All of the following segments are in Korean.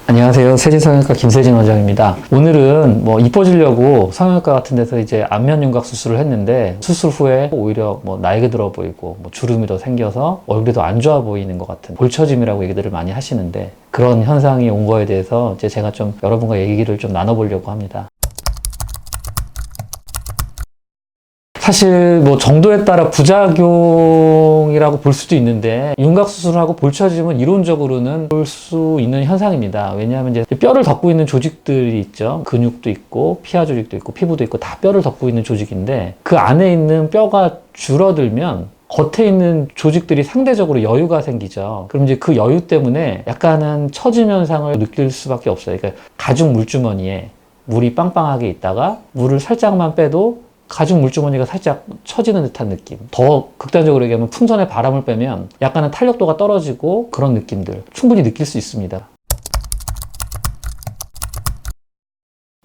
안녕하세요. 세진성형외과 김세진 원장입니다. 오늘은 이뻐지려고 성형외과 같은 데서 이제 안면 윤곽 수술을 했는데 수술 후에 오히려 나이가 들어 보이고 주름이 더 생겨서 얼굴이 더 안 좋아 보이는 것 같은 볼처짐이라고 얘기들을 많이 하시는데, 그런 현상이 온 거에 대해서 이제 제가 좀 여러분과 얘기를 좀 나눠보려고 합니다. 사실 정도에 따라 부작용이라고 볼 수도 있는데, 윤곽 수술하고 볼처짐은 이론적으로는 볼 수 있는 현상입니다. 왜냐하면 이제 뼈를 덮고 있는 조직들이 있죠. 근육도 있고 피하 조직도 있고 피부도 있고 다 뼈를 덮고 있는 조직인데, 그 안에 있는 뼈가 줄어들면 겉에 있는 조직들이 상대적으로 여유가 생기죠. 그럼 이제 그 여유 때문에 약간은 처짐 현상을 느낄 수밖에 없어요. 그러니까 가죽 물주머니에 물이 빵빵하게 있다가 물을 살짝만 빼도 가죽 물주머니가 살짝 처지는 듯한 느낌. 더 극단적으로 얘기하면 풍선에 바람을 빼면 약간은 탄력도가 떨어지고, 그런 느낌들 충분히 느낄 수 있습니다.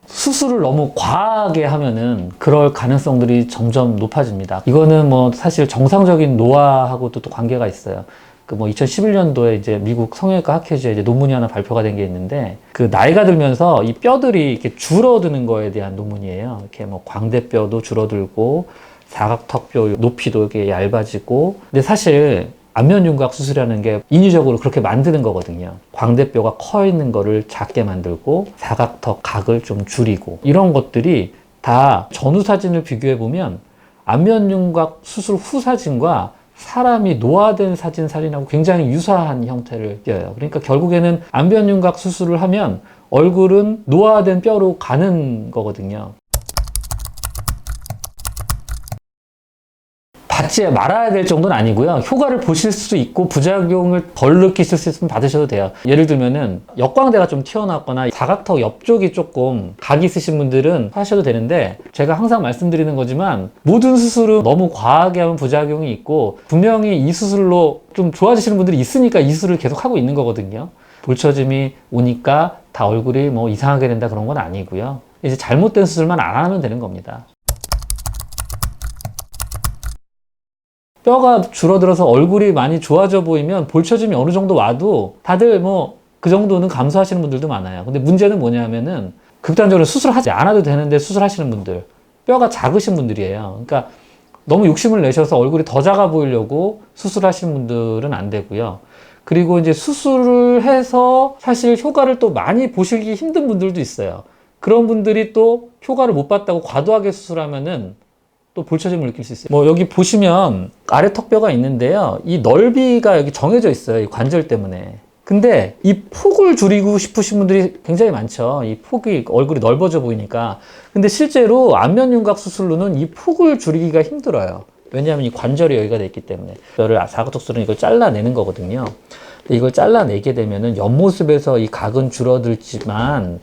수술을 너무 과하게 하면은 그럴 가능성들이 점점 높아집니다. 이거는 사실 정상적인 노화하고도 또 관계가 있어요. 2011년도에 이제 미국 성형외과 학회지에 이제 논문이 하나 발표가 된 게 있는데, 그 나이가 들면서 이 뼈들이 이렇게 줄어드는 거에 대한 논문이에요. 이렇게 광대뼈도 줄어들고 사각턱뼈 높이도 이렇게 얇아지고. 근데 사실 안면 윤곽 수술이라는 게 인위적으로 그렇게 만드는 거거든요. 광대뼈가 커 있는 거를 작게 만들고 사각턱 각을 좀 줄이고, 이런 것들이 다 전후 사진을 비교해 보면 안면 윤곽 수술 후 사진과 사람이 노화된 사진하고 굉장히 유사한 형태를 띄어요. 그러니까 결국에는 안면 윤곽 수술을 하면 얼굴은 노화된 뼈로 가는 거거든요. 받지 말아야 될 정도는 아니고요. 효과를 보실 수 있고 부작용을 덜 느끼실 수 있으면 받으셔도 돼요. 예를 들면은 역광대가 좀 튀어나왔거나 사각턱 옆쪽이 조금 각이 있으신 분들은 하셔도 되는데, 제가 항상 말씀드리는 거지만 모든 수술은 너무 과하게 하면 부작용이 있고, 분명히 이 수술로 좀 좋아지시는 분들이 있으니까 이 수술을 계속 하고 있는 거거든요. 볼처짐이 오니까 다 얼굴이 이상하게 된다, 그런 건 아니고요. 이제 잘못된 수술만 안 하면 되는 겁니다. 뼈가 줄어들어서 얼굴이 많이 좋아져 보이면 볼처짐이 어느 정도 와도 다들 그 정도는 감수하시는 분들도 많아요. 근데 문제는 뭐냐면은 극단적으로 수술하지 않아도 되는데 수술하시는 분들, 뼈가 작으신 분들이에요. 그러니까 너무 욕심을 내셔서 얼굴이 더 작아 보이려고 수술하시는 분들은 안 되고요. 그리고 이제 수술을 해서 사실 효과를 또 많이 보시기 힘든 분들도 있어요. 그런 분들이 또 효과를 못 봤다고 과도하게 수술하면은 또 볼처짐을 느낄 수 있어요. 여기 보시면 아래 턱뼈가 있는데요. 이 넓이가 여기 정해져 있어요. 이 관절 때문에. 근데 이 폭을 줄이고 싶으신 분들이 굉장히 많죠. 이 폭이, 얼굴이 넓어져 보이니까. 근데 실제로 안면 윤곽 수술로는 이 폭을 줄이기가 힘들어요. 왜냐하면 이 관절이 여기가 돼 있기 때문에. 뼈를 사각턱 수술은 이걸 잘라내는 거거든요. 이걸 잘라내게 되면은 옆모습에서 이 각은 줄어들지만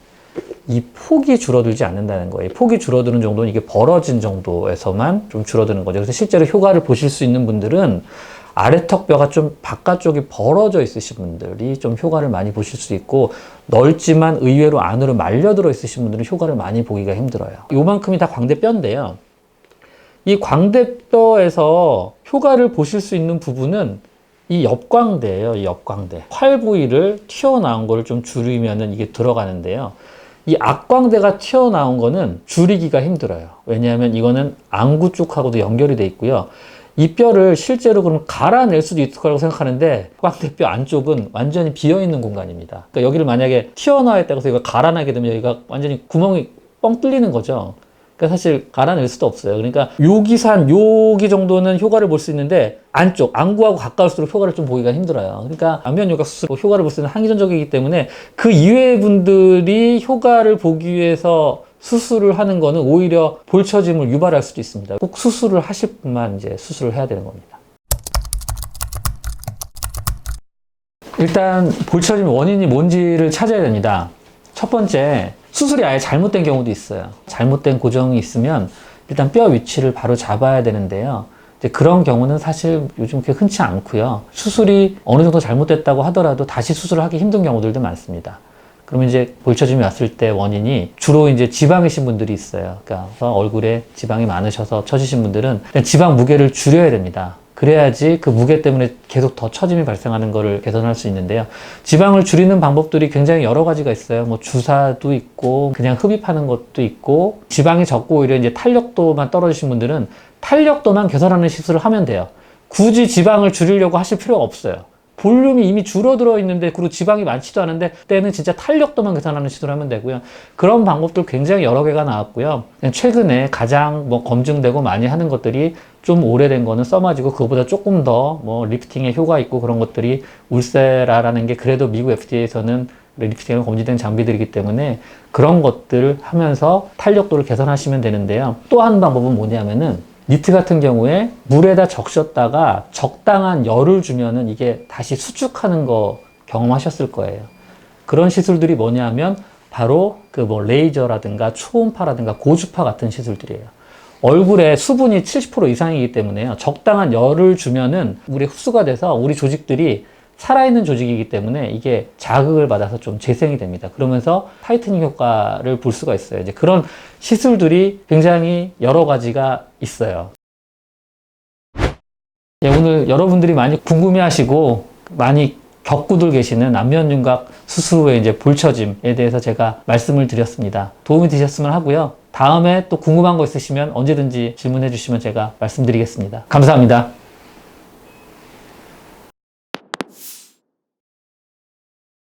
이 폭이 줄어들지 않는다는 거예요. 폭이 줄어드는 정도는 이게 벌어진 정도에서만 좀 줄어드는 거죠. 그래서 실제로 효과를 보실 수 있는 분들은 아래턱뼈가 좀 바깥쪽이 벌어져 있으신 분들이 좀 효과를 많이 보실 수 있고, 넓지만 의외로 안으로 말려들어 있으신 분들은 효과를 많이 보기가 힘들어요. 요만큼이 다 광대뼈인데요. 이 광대뼈에서 효과를 보실 수 있는 부분은 이 옆광대예요. 이 옆광대. 활 부위를 튀어나온 거를 좀 줄이면은 이게 들어가는데요. 이 앞광대가 튀어나온 거는 줄이기가 힘들어요. 왜냐하면 이거는 안구 쪽하고도 연결이 돼 있고요. 이 뼈를 실제로 그럼 갈아낼 수도 있을 거라고 생각하는데, 광대뼈 안쪽은 완전히 비어있는 공간입니다. 그러니까 여기를 만약에 튀어나와 있다고 해서 이걸 갈아내게 되면 여기가 완전히 구멍이 뻥 뚫리는 거죠. 그러니까 사실 갈아낼 수도 없어요. 그러니까 여기 정도는 효과를 볼 수 있는데, 안쪽, 안구하고 가까울수록 효과를 좀 보기가 힘들어요. 그러니까 안면 윤곽 수술 효과를 볼 수 있는 항의전적이기 때문에 그 이외의 분들이 효과를 보기 위해서 수술을 하는 거는 오히려 볼처짐을 유발할 수도 있습니다. 꼭 수술을 하실 분만 이제 수술을 해야 되는 겁니다. 일단 볼처짐 원인이 뭔지를 찾아야 됩니다. 첫 번째, 수술이 아예 잘못된 경우도 있어요. 잘못된 고정이 있으면 일단 뼈 위치를 바로 잡아야 되는데요. 이제 그런 경우는 사실 요즘 그렇게 흔치 않고요. 수술이 어느 정도 잘못됐다고 하더라도 다시 수술을 하기 힘든 경우들도 많습니다. 그러면 이제 볼처짐이 왔을 때 원인이 주로 이제 지방이신 분들이 있어요. 그러니까 얼굴에 지방이 많으셔서 처지신 분들은 지방 무게를 줄여야 됩니다. 그래야지 그 무게 때문에 계속 더 처짐이 발생하는 것을 개선할 수 있는데요. 지방을 줄이는 방법들이 굉장히 여러 가지가 있어요. 뭐 주사도 있고 그냥 흡입하는 것도 있고, 지방이 적고 오히려 이제 탄력도만 떨어지신 분들은 탄력도만 개선하는 시술을 하면 돼요. 굳이 지방을 줄이려고 하실 필요가 없어요. 볼륨이 이미 줄어들어 있는데, 그리고 지방이 많지도 않은데 때는 진짜 탄력도만 개선하는 시도를 하면 되고요. 그런 방법들 굉장히 여러 개가 나왔고요. 최근에 가장 뭐 검증되고 많이 하는 것들이, 좀 오래된 거는 써마지고 그거보다 조금 더 뭐 리프팅에 효과 있고 그런 것들이 울세라라는 게 그래도 미국 FDA에서는 리프팅으로 검증된 장비들이기 때문에 그런 것들을 하면서 탄력도를 개선하시면 되는데요. 또 한 방법은 뭐냐면은, 니트 같은 경우에 물에다 적셨다가 적당한 열을 주면은 이게 다시 수축하는 거 경험하셨을 거예요. 그런 시술들이 뭐냐면 바로 그 뭐 레이저라든가 초음파라든가 고주파 같은 시술들이에요. 얼굴에 수분이 70% 이상이기 때문에요. 적당한 열을 주면은 물에 흡수가 돼서 우리 조직들이 살아있는 조직이기 때문에 이게 자극을 받아서 좀 재생이 됩니다. 그러면서 타이트닝 효과를 볼 수가 있어요. 이제 그런 시술들이 굉장히 여러 가지가 있어요. 예, 오늘 여러분들이 많이 궁금해하시고 많이 겪고들 계시는 안면윤곽 수술 후에 이제 볼처짐에 대해서 제가 말씀을 드렸습니다. 도움이 되셨으면 하고요. 다음에 또 궁금한 거 있으시면 언제든지 질문해 주시면 제가 말씀드리겠습니다. 감사합니다.